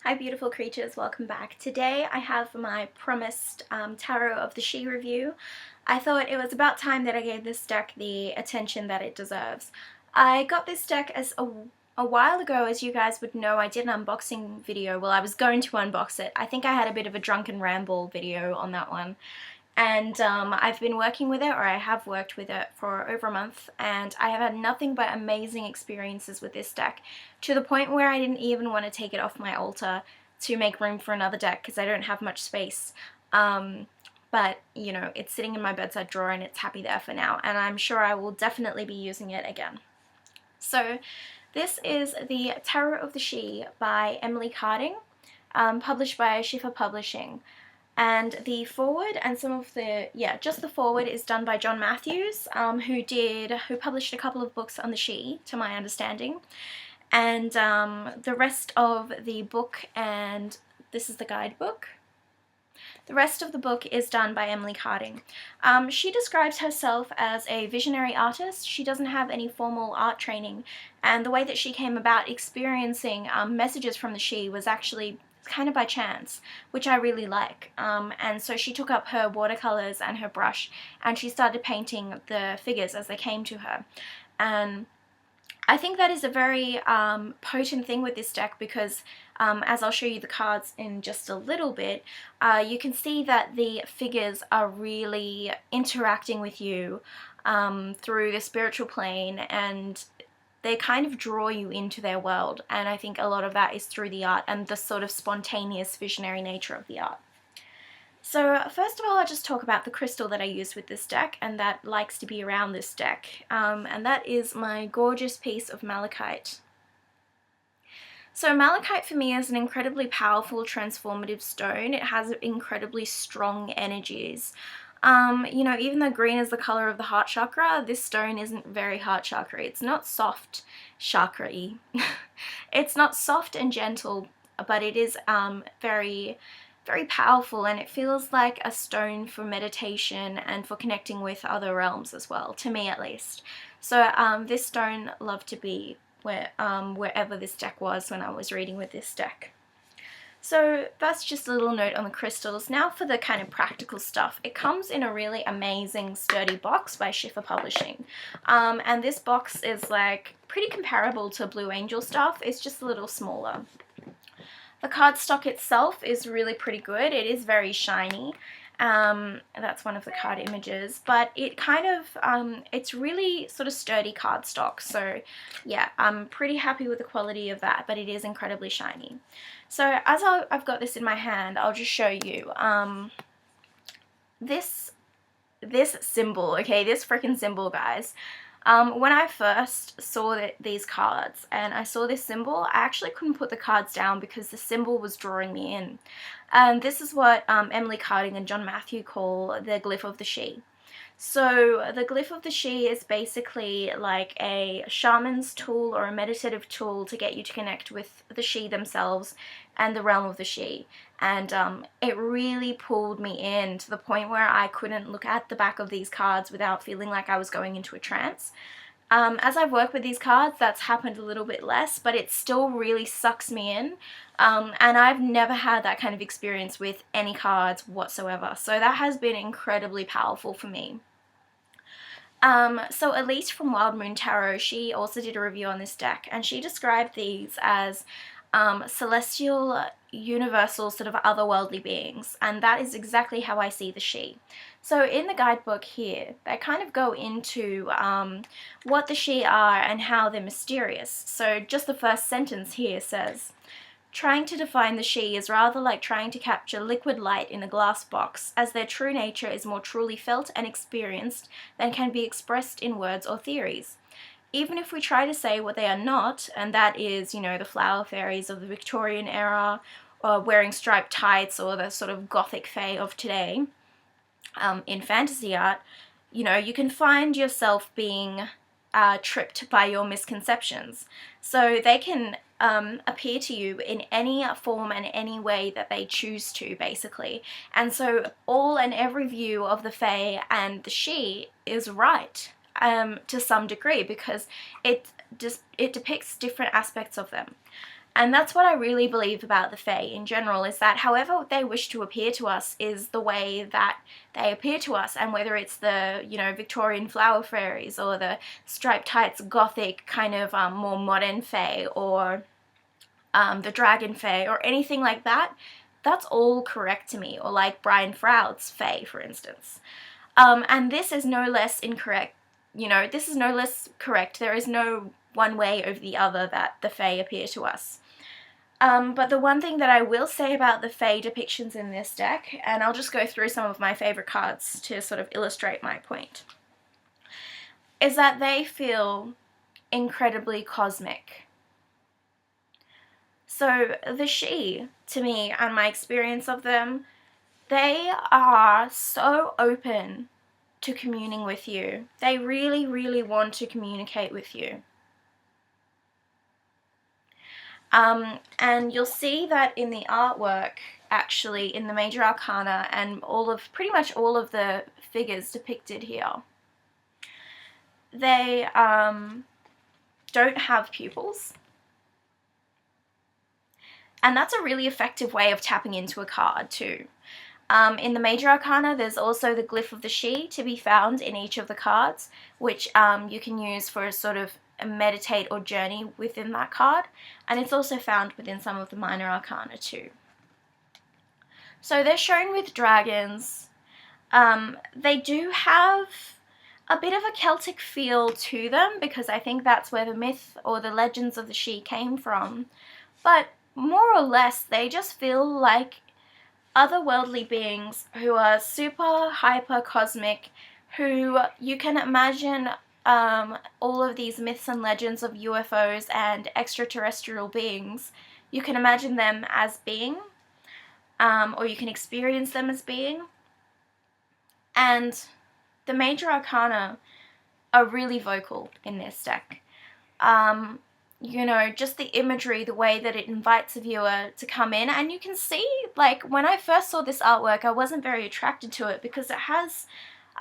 Hi beautiful creatures, welcome back. Today I have my promised Tarot of the She review. I thought it was about time that I gave this deck the attention that it deserves. I got this deck a while ago. As you guys would know, I did an unboxing video. Well, I was going to unbox it. I think I had a bit of a drunken ramble video on that one. And I've been working with it, or I have worked with it for over a month, and I have had nothing but amazing experiences with this deck, to the point where I didn't even want to take it off my altar to make room for another deck because I don't have much space. But, you know, it's sitting in my bedside drawer and it's happy there for now, and I'm sure I will definitely be using it again. So this is the Tarot of the She by Emily Carding, published by Schiffer Publishing. And the foreword and some of the, just the foreword is done by John Matthews, who published a couple of books on the She, to my understanding. And the rest of the book, and this is the guidebook. The rest of the book is done by Emily Carding. She describes herself as a visionary artist. She doesn't have any formal art training, and the way that she came about experiencing messages from the She was actually kind of by chance, which I really like. And so she took up her watercolors and her brush and she started painting the figures as they came to her. And I think that is a very potent thing with this deck because as I'll show you the cards in just a little bit, you can see that the figures are really interacting with you through the spiritual plane, and they kind of draw you into their world, and I think a lot of that is through the art and the sort of spontaneous visionary nature of the art. So first of all, I'll just talk about the crystal that I used with this deck and that likes to be around this deck, and that is my gorgeous piece of malachite. So malachite for me is an incredibly powerful transformative stone. It has incredibly strong energies. You know, even though green is the color of the heart chakra, this stone isn't very heart chakra. It's not soft chakra-y. It's not soft and gentle, but it is very, very powerful, and it feels like a stone for meditation and for connecting with other realms as well, to me at least. So this stone loved to be wherever this deck was when I was reading with this deck. So that's just a little note on the crystals. Now for the kind of practical stuff. It comes in a really amazing sturdy box by Schiffer Publishing. And this box is like pretty comparable to Blue Angel stuff. It's just a little smaller. The cardstock itself is really pretty good. It is very shiny. That's one of the card images, but it kind of, it's really sort of sturdy cardstock, so yeah, I'm pretty happy with the quality of that, but it is incredibly shiny. So as I've got this in my hand, I'll just show you, this symbol, okay, this freaking symbol, guys. When I first saw these cards and I saw this symbol, I actually couldn't put the cards down because the symbol was drawing me in. And this is what Emily Carding and John Matthew call the glyph of the She. So the glyph of the She is basically like a shaman's tool or a meditative tool to get you to connect with the She themselves and the realm of the She. And it really pulled me in to the point where I couldn't look at the back of these cards without feeling like I was going into a trance. As I've worked with these cards, that's happened a little bit less, but it still really sucks me in. And I've never had that kind of experience with any cards whatsoever. So that has been incredibly powerful for me. So Elise from Wild Moon Tarot, she also did a review on this deck, and she described these as celestial, universal, sort of otherworldly beings, and that is exactly how I see the She. So in the guidebook here, they kind of go into what the She are and how they're mysterious. So just the first sentence here says, "Trying to define the She is rather like trying to capture liquid light in a glass box, as their true nature is more truly felt and experienced than can be expressed in words or theories. Even if we try to say what they are not, and that is, you know, the flower fairies of the Victorian era, or wearing striped tights, or the sort of gothic fae of today, in fantasy art, you know, you can find yourself being tripped by your misconceptions. So they can appear to you in any form and any way that they choose to, basically. And so all and every view of the fae and the She is right. To some degree, because it depicts different aspects of them. And that's what I really believe about the Fae in general, is that however they wish to appear to us is the way that they appear to us. And whether it's the, you know, Victorian flower fairies, or the striped tights gothic kind of more modern Fae, or the dragon Fae, or anything like that, that's all correct to me. Or like Brian Froud's Fae, for instance. And this is no less incorrect. You know, this is no less correct. There is no one way over the other that the Fae appear to us. But the one thing that I will say about the Fae depictions in this deck, and I'll just go through some of my favourite cards to sort of illustrate my point, is that they feel incredibly cosmic. So the Sidhe, to me, and my experience of them, they are so open to communing with you. They really, really want to communicate with you. And you'll see that in the artwork, actually, in the major arcana, and pretty much all of the figures depicted here. They don't have pupils. And that's a really effective way of tapping into a card too. In the major arcana, there's also the glyph of the Sidhe to be found in each of the cards, which you can use for a sort of meditate or journey within that card, and it's also found within some of the minor arcana too. So they're shown with dragons. They do have a bit of a Celtic feel to them, because I think that's where the myth or the legends of the Sidhe came from, but more or less they just feel like otherworldly beings who are super hyper cosmic, who you can imagine all of these myths and legends of UFOs and extraterrestrial beings, you can imagine them as being, or you can experience them as being. And the major arcana are really vocal in this deck. You know, just the imagery, the way that it invites a viewer to come in, and you can see, like, when I first saw this artwork, I wasn't very attracted to it because it has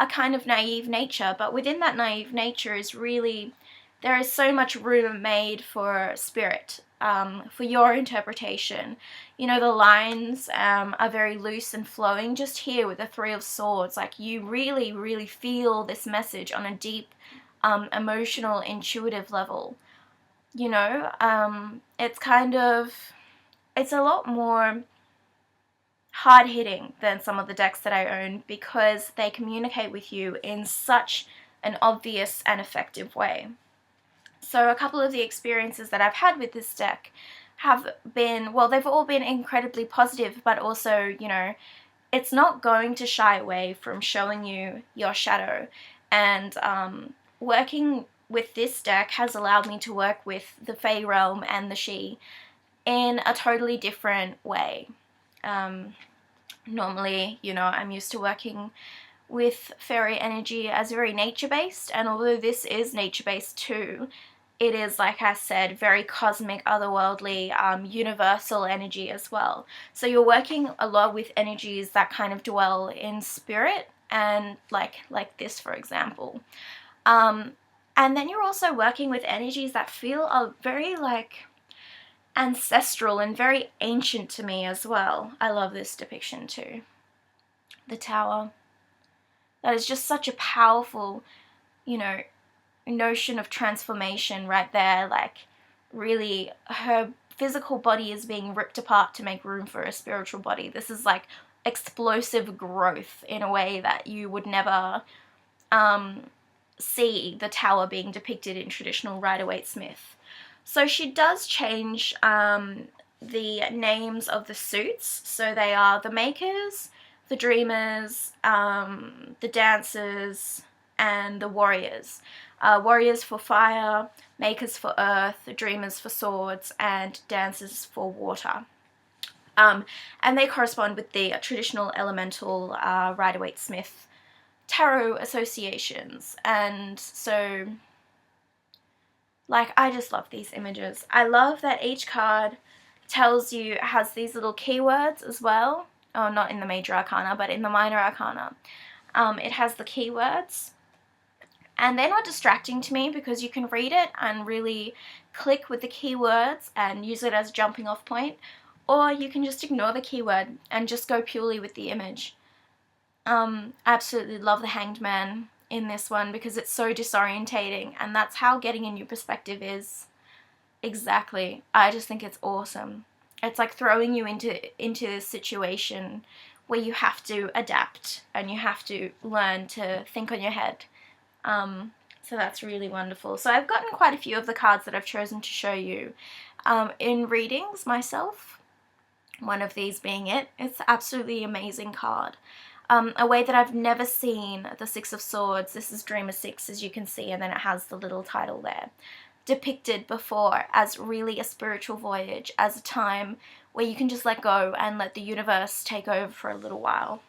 a kind of naive nature, but within that naive nature is really, there is so much room made for spirit, for your interpretation. You know, the lines are very loose and flowing. Just here with the Three of Swords, like, you really, really feel this message on a deep, emotional, intuitive level. You know, it's kind of, it's a lot more hard-hitting than some of the decks that I own, because they communicate with you in such an obvious and effective way. So a couple of the experiences that I've had with this deck have been, well, they've all been incredibly positive, but also, you know, it's not going to shy away from showing you your shadow. And working with this deck has allowed me to work with the Fae realm and the Sidhe in a totally different way. Normally, you know, I'm used to working with fairy energy as very nature-based, and although this is nature-based too, it is, like I said, very cosmic, otherworldly, universal energy as well. So you're working a lot with energies that kind of dwell in spirit, and like this, for example. And then you're also working with energies that feel very, like, ancestral and very ancient to me as well. I love this depiction too. The Tower. That is just such a powerful, you know, notion of transformation right there. Like, really, her physical body is being ripped apart to make room for a spiritual body. This is like explosive growth in a way that you would never see the Tower being depicted in traditional Rider-Waite-Smith. So she does change the names of the suits. So they are the Makers, the Dreamers, the Dancers, and the Warriors. Warriors for fire, Makers for earth, Dreamers for swords, and Dancers for water. And they correspond with the traditional elemental Rider-Waite-Smith tarot associations. And so, like, I just love these images. I love that each card tells you, has these little keywords as well. Oh, not in the major arcana, but in the minor arcana. It has the keywords. and they're not distracting to me because you can read it and really click with the keywords and use it as a jumping off point, or you can just ignore the keyword and just go purely with the image. I absolutely love the Hanged Man in this one because it's so disorientating, and that's how getting a new perspective is. Exactly. I just think it's awesome. It's like throwing you into a situation where you have to adapt and you have to learn to think on your head. So that's really wonderful. So I've gotten quite a few of the cards that I've chosen to show you in readings myself, one of these being it. It's absolutely amazing card. A way that I've never seen the Six of Swords, this is Dreamer 6 as you can see, and then it has the little title there, depicted before as really a spiritual voyage, as a time where you can just let go and let the universe take over for a little while.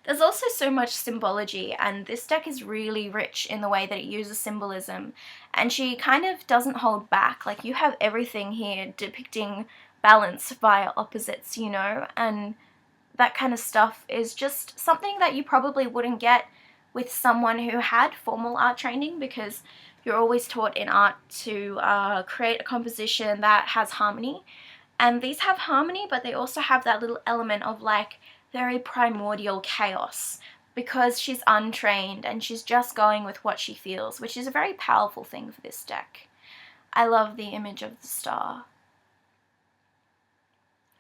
There's also so much symbology, and this deck is really rich in the way that it uses symbolism, and she kind of doesn't hold back. Like, you have everything here depicting balance via opposites, you know, and that kind of stuff is just something that you probably wouldn't get with someone who had formal art training, because you're always taught in art to create a composition that has harmony, and these have harmony, but they also have that little element of like very primordial chaos, because she's untrained and she's just going with what she feels, which is a very powerful thing for this deck. I love the image of the star.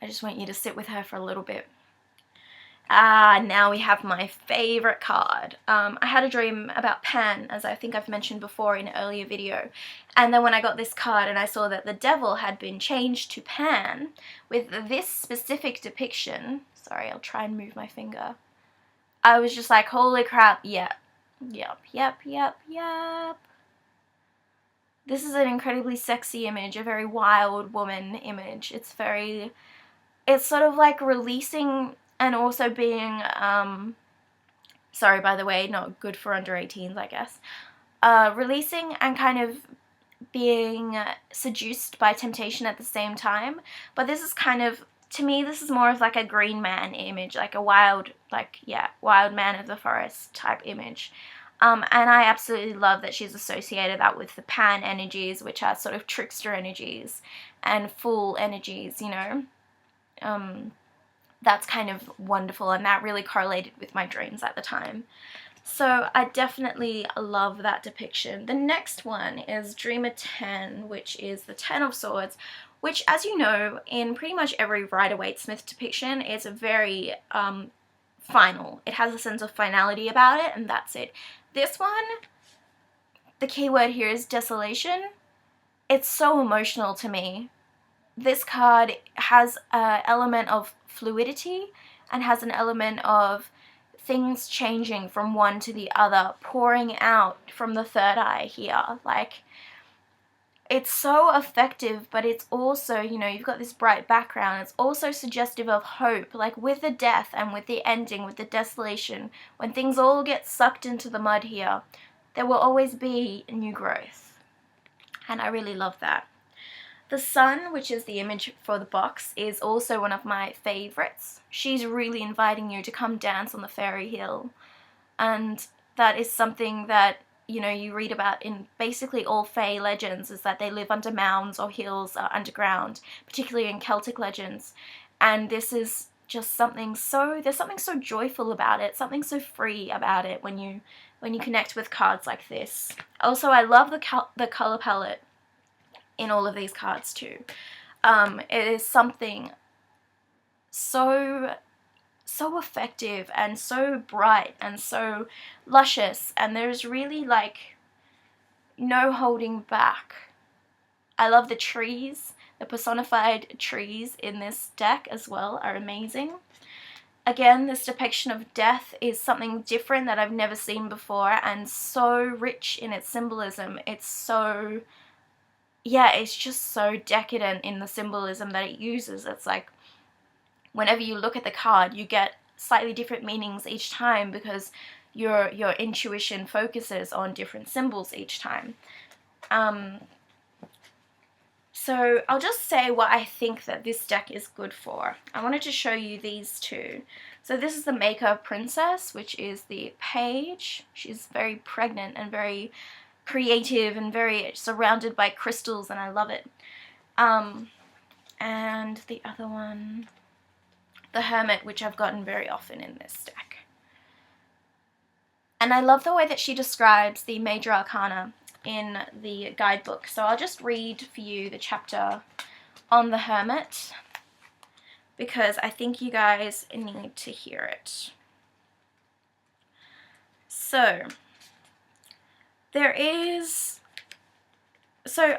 I just want you to sit with her for a little bit. Now we have my favorite card. I had a dream about Pan, as I think I've mentioned before in an earlier video, and then when I got this card and I saw that the devil had been changed to Pan with this specific depiction, sorry, I'll try and move my finger, I was just like, holy crap, yep. This is an incredibly sexy image, a very wild woman image. It's sort of like releasing and also being, sorry by the way, not good for under 18s, I guess, releasing and kind of being seduced by temptation at the same time. But this is kind of, to me, this is more of like a green man image, like a wild man of the forest type image. And I absolutely love that she's associated that with the Pan energies, which are sort of trickster energies and fool energies, you know. That's kind of wonderful, and that really correlated with my dreams at the time. So I definitely love that depiction. The next one is Dreamer 10, which is the 10 of Swords, which, as you know, in pretty much every Rider-Waite-Smith depiction, is very final. It has a sense of finality about it, and that's it. This one, the keyword here is desolation. It's so emotional to me. This card has an element of fluidity and has an element of things changing from one to the other, pouring out from the third eye here. Like, it's so effective, but it's also, you know, you've got this bright background. It's also suggestive of hope, like with the death and with the ending, with the desolation, when things all get sucked into the mud here, there will always be new growth. And I really love that. The sun, which is the image for the box, is also one of my favorites. She's really inviting you to come dance on the fairy hill. And that is something that, you know, you read about in basically all Fae legends, is that they live under mounds or hills underground, particularly in Celtic legends. And this is just something so, there's something so joyful about it, something so free about it when you connect with cards like this. Also, I love the color palette in all of these cards too. It is something so effective and so bright and so luscious, and there's really like no holding back. I love the trees. The personified trees in this deck as well are amazing. Again, this depiction of death is something different that I've never seen before, and so rich in its symbolism. It's so, yeah, it's just so decadent in the symbolism that it uses. It's like whenever you look at the card, you get slightly different meanings each time because your intuition focuses on different symbols each time. So I'll just say what I think that this deck is good for. I wanted to show you these two. So this is the Maker Princess, which is the page. She's very pregnant and very creative and very surrounded by crystals, and I love it. And the other one, the Hermit, which I've gotten very often in this deck. And I love the way that she describes the major arcana in the guidebook. So I'll just read for you the chapter on the Hermit, because I think you guys need to hear it. So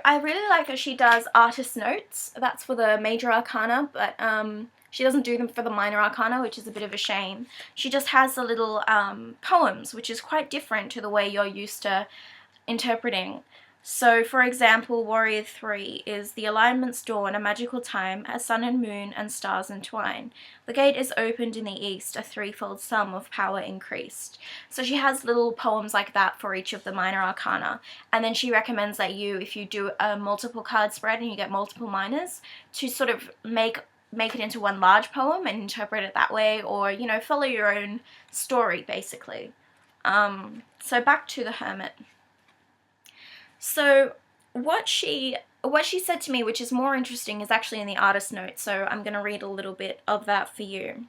I really like that she does artist notes. That's for the major arcana, but she doesn't do them for the minor arcana, which is a bit of a shame. She just has the little poems, which is quite different to the way you're used to interpreting. So, for example, Warrior 3 is the alignments dawn, a magical time, as sun and moon and stars entwine. The gate is opened in the east, a threefold sum of power increased. So she has little poems like that for each of the minor arcana, and then she recommends that if you do a multiple card spread and you get multiple minors, to sort of make it into one large poem and interpret it that way, or, you know, follow your own story, basically. So back to the Hermit. So what she said to me, which is more interesting, is actually in the artist note, so I'm going to read a little bit of that for you.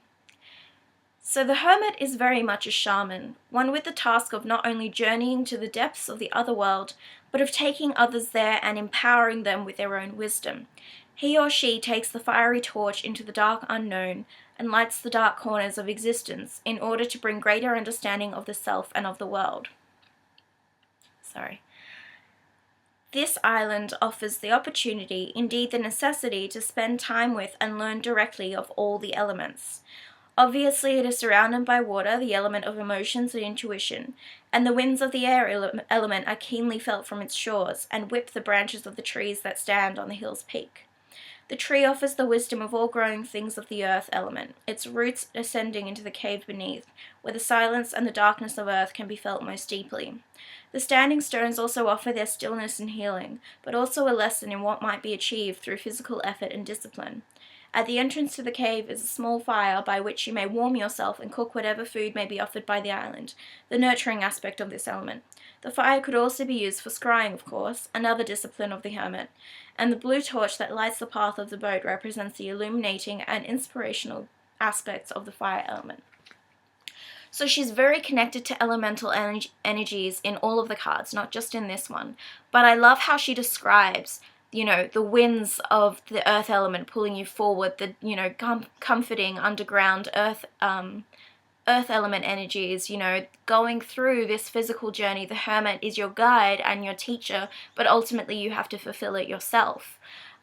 So the Hermit is very much a shaman, one with the task of not only journeying to the depths of the other world, but of taking others there and empowering them with their own wisdom. He or she takes the fiery torch into the dark unknown and lights the dark corners of existence in order to bring greater understanding of the self and of the world. This island offers the opportunity, indeed the necessity, to spend time with and learn directly of all the elements. Obviously, it is surrounded by water, the element of emotions and intuition, and the winds of the air element are keenly felt from its shores, and whip the branches of the trees that stand on the hill's peak. The tree offers the wisdom of all growing things of the earth element, its roots ascending into the cave beneath, where the silence and the darkness of earth can be felt most deeply. The standing stones also offer their stillness and healing, but also a lesson in what might be achieved through physical effort and discipline. At the entrance to the cave is a small fire by which you may warm yourself and cook whatever food may be offered by the island, the nurturing aspect of this element. The fire could also be used for scrying, of course, another discipline of the Hermit, and the blue torch that lights the path of the boat represents the illuminating and inspirational aspects of the fire element. So she's very connected to elemental energies in all of the cards, not just in this one. But I love how she describes, you know, the winds of the earth element pulling you forward, the, you know, comforting underground earth element energies, you know, going through this physical journey. The Hermit is your guide and your teacher, but ultimately you have to fulfill it yourself.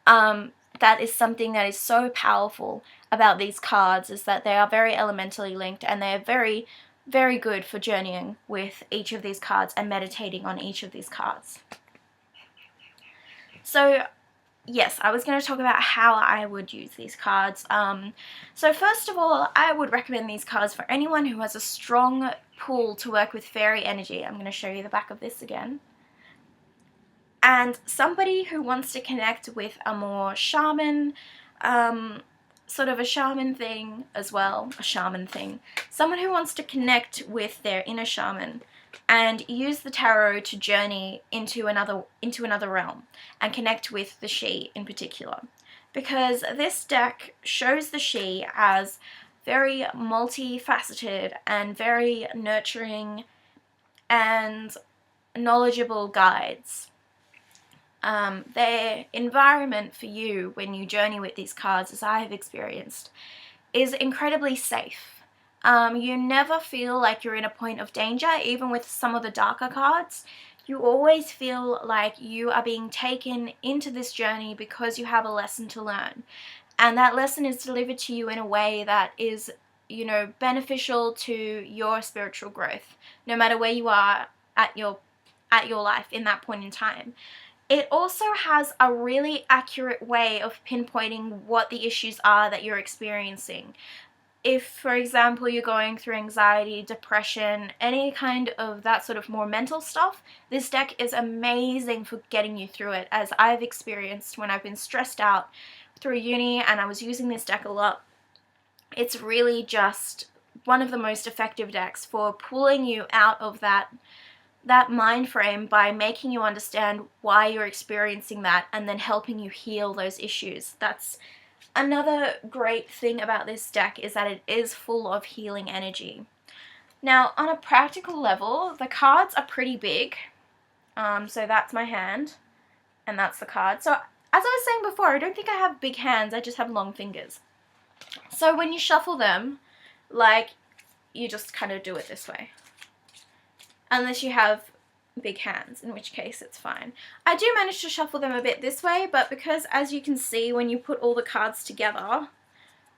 That is something that is so powerful about these cards, is that they are very elementally linked, and they are very, very good for journeying with each of these cards and meditating on each of these cards. So yes, I was going to talk about how I would use these cards. So first of all, I would recommend these cards for anyone who has a strong pull to work with fairy energy. I'm going to show you the back of this again. And somebody who wants to connect with a more shaman, sort of a shaman thing as well, someone who wants to connect with their inner shaman and use the tarot to journey into another realm and connect with the she in particular. Because this deck shows the she as very multifaceted and very nurturing and knowledgeable guides. Their environment for you when you journey with these cards, as I have experienced, is incredibly safe. You never feel like you're in a point of danger, even with some of the darker cards. You always feel like you are being taken into this journey because you have a lesson to learn. And that lesson is delivered to you in a way that is, you know, beneficial to your spiritual growth, no matter where you are at your life in that point in time. It also has a really accurate way of pinpointing what the issues are that you're experiencing. if, for example, you're going through anxiety, depression, any kind of that sort of more mental stuff, this deck is amazing for getting you through it, as I've experienced when I've been stressed out through uni and I was using this deck a lot. It's really just one of the most effective decks for pulling you out of that mind frame by making you understand why you're experiencing that and then helping you heal those issues. That's another great thing about this deck, is that it is full of healing energy. Now, on a practical level, the cards are pretty big. So that's my hand, and that's the card. So, as I was saying before, I don't think I have big hands, I just have long fingers. So when you shuffle them, like, you just kind of do it this way. Unless you have big hands, in which case it's fine. I do manage to shuffle them a bit this way, but because, as you can see, when you put all the cards together,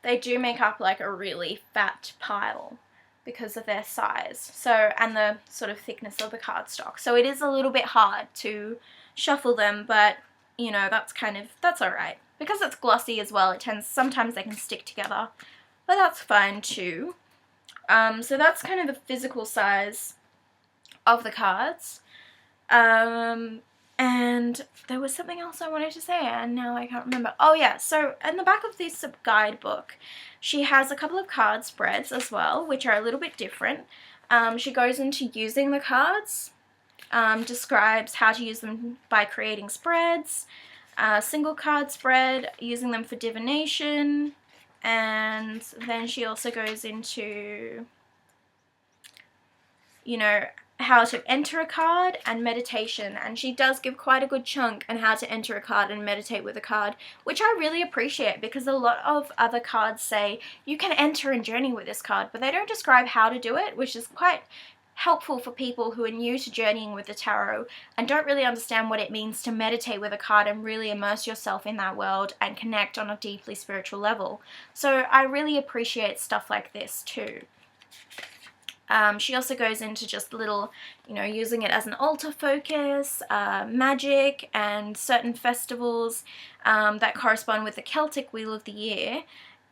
they do make up like a really fat pile because of their size, so, and the sort of thickness of the cardstock. So it is a little bit hard to shuffle them, but you know, that's alright. Because it's glossy as well, sometimes they can stick together, but that's fine too. So that's kind of the physical size of the cards. And there was something else I wanted to say and now I can't remember. Oh yeah, so in the back of this guidebook, she has a couple of card spreads as well, which are a little bit different. She goes into using the cards, describes how to use them by creating spreads, single card spread, using them for divination, and then she also goes into, you know, how to enter a card and meditation, and she does give quite a good chunk on how to enter a card and meditate with a card, which I really appreciate, because a lot of other cards say you can enter and journey with this card, but they don't describe how to do it, which is quite helpful for people who are new to journeying with the tarot and don't really understand what it means to meditate with a card and really immerse yourself in that world and connect on a deeply spiritual level. So I really appreciate stuff like this too. She also goes into just little, you know, using it as an altar focus, magic, and certain festivals that correspond with the Celtic Wheel of the Year,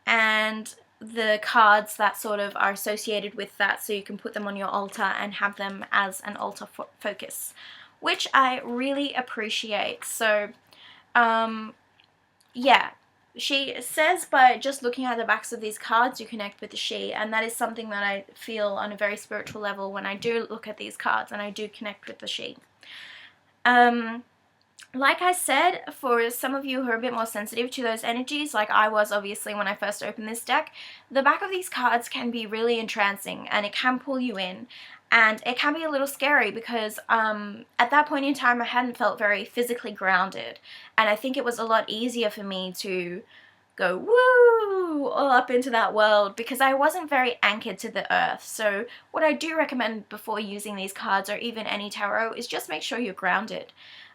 and the cards that sort of are associated with that, so you can put them on your altar and have them as an altar focus, which I really appreciate. So, yeah. She says by just looking at the backs of these cards you connect with the she, and that is something that I feel on a very spiritual level when I do look at these cards and I do connect with the she. Like I said, for some of you who are a bit more sensitive to those energies, like I was obviously when I first opened this deck, the back of these cards can be really entrancing and it can pull you in. And it can be a little scary because at that point in time I hadn't felt very physically grounded, and I think it was a lot easier for me to go woo all up into that world because I wasn't very anchored to the earth. So what I do recommend before using these cards, or even any tarot, is just make sure you're grounded.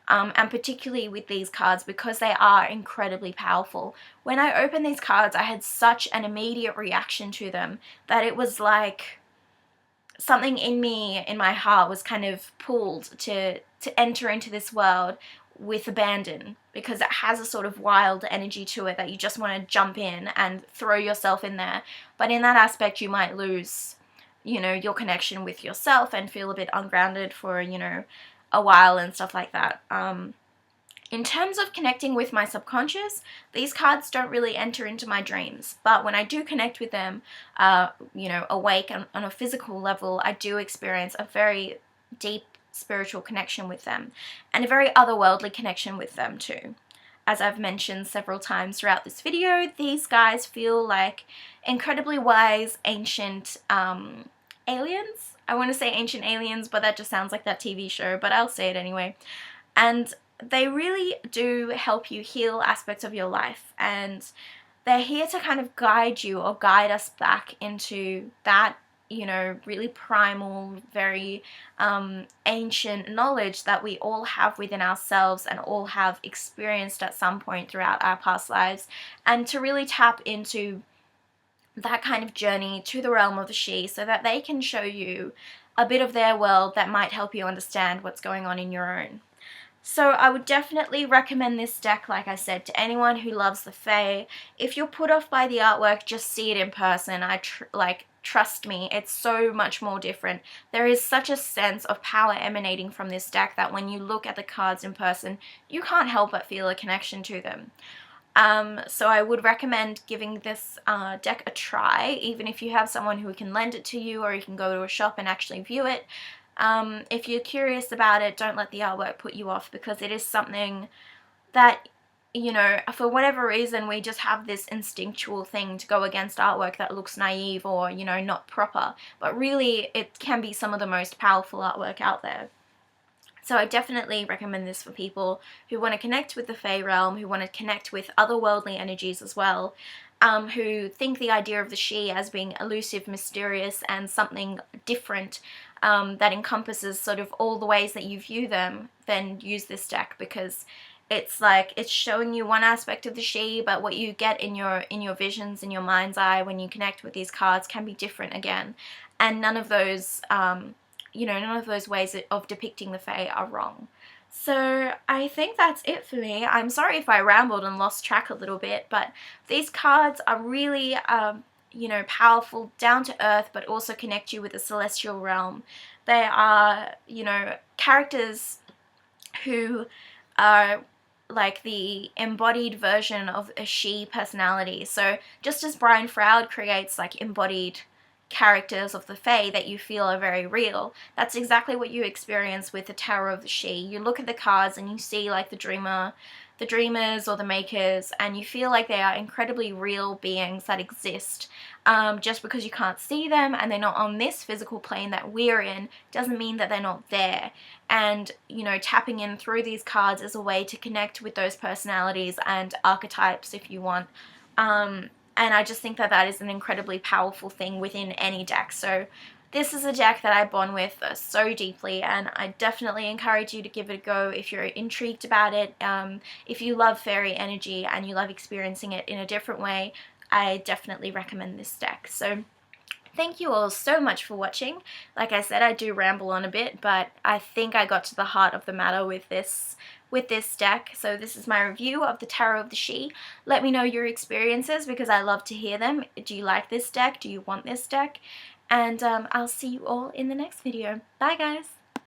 And particularly with these cards, because they are incredibly powerful. When I opened these cards I had such an immediate reaction to them that it was like something in me, in my heart, was kind of pulled to enter into this world with abandon, because it has a sort of wild energy to it that you just want to jump in and throw yourself in there. But in that aspect you might lose, you know, your connection with yourself and feel a bit ungrounded for, you know, a while and stuff like that. In terms of connecting with my subconscious, these cards don't really enter into my dreams, but when I do connect with them, you know, awake on a physical level, I do experience a very deep spiritual connection with them, and a very otherworldly connection with them too. As I've mentioned several times throughout this video, these guys feel like incredibly wise, ancient aliens. I want to say ancient aliens, but that just sounds like that TV show, but I'll say it anyway. And they really do help you heal aspects of your life, and they're here to kind of guide you or guide us back into that, you know, really primal, very ancient knowledge that we all have within ourselves and all have experienced at some point throughout our past lives, and to really tap into that kind of journey to the realm of the she, so that they can show you a bit of their world that might help you understand what's going on in your own. So I would definitely recommend this deck, like I said, to anyone who loves the Fae. If you're put off by the artwork, just see it in person. Trust me, it's so much more different. There is such a sense of power emanating from this deck that when you look at the cards in person, you can't help but feel a connection to them. So I would recommend giving this deck a try, even if you have someone who can lend it to you, or you can go to a shop and actually view it. If you're curious about it, don't let the artwork put you off, because it is something that, you know, for whatever reason, we just have this instinctual thing to go against artwork that looks naive or, you know, not proper. But really, it can be some of the most powerful artwork out there. So I definitely recommend this for people who want to connect with the Fae realm, who want to connect with otherworldly energies as well, who think the idea of the She as being elusive, mysterious, and something different that encompasses sort of all the ways that you view them. Then use this deck, because it's like it's showing you one aspect of the She, but what you get in your visions, in your mind's eye, when you connect with these cards, can be different again. And none of those you know, none of those ways of depicting the Fae are wrong. So I think that's it for me. I'm sorry if I rambled and lost track a little bit, but these cards are really, you know, powerful, down to earth, but also connect you with the celestial realm. They are, you know, characters who are like the embodied version of a She personality. So just as Brian Froud creates like embodied characters of the Fae that you feel are very real, that's exactly what you experience with the Tarot of the She. You look at the cards and you see like the dreamers or the makers, and you feel like they are incredibly real beings that exist. Just because you can't see them and they're not on this physical plane that we're in doesn't mean that they're not there. And, you know, tapping in through these cards is a way to connect with those personalities and archetypes, if you want. And I just think that that is an incredibly powerful thing within any deck. So this is a deck that I bond with so deeply, and I definitely encourage you to give it a go if you're intrigued about it. If you love fairy energy and you love experiencing it in a different way, I definitely recommend this deck. So thank you all so much for watching. Like I said, I do ramble on a bit, but I think I got to the heart of the matter with this deck. So this is my review of the Tarot of the She. Let me know your experiences, because I love to hear them. Do you like this deck? Do you want this deck? And I'll see you all in the next video. Bye guys!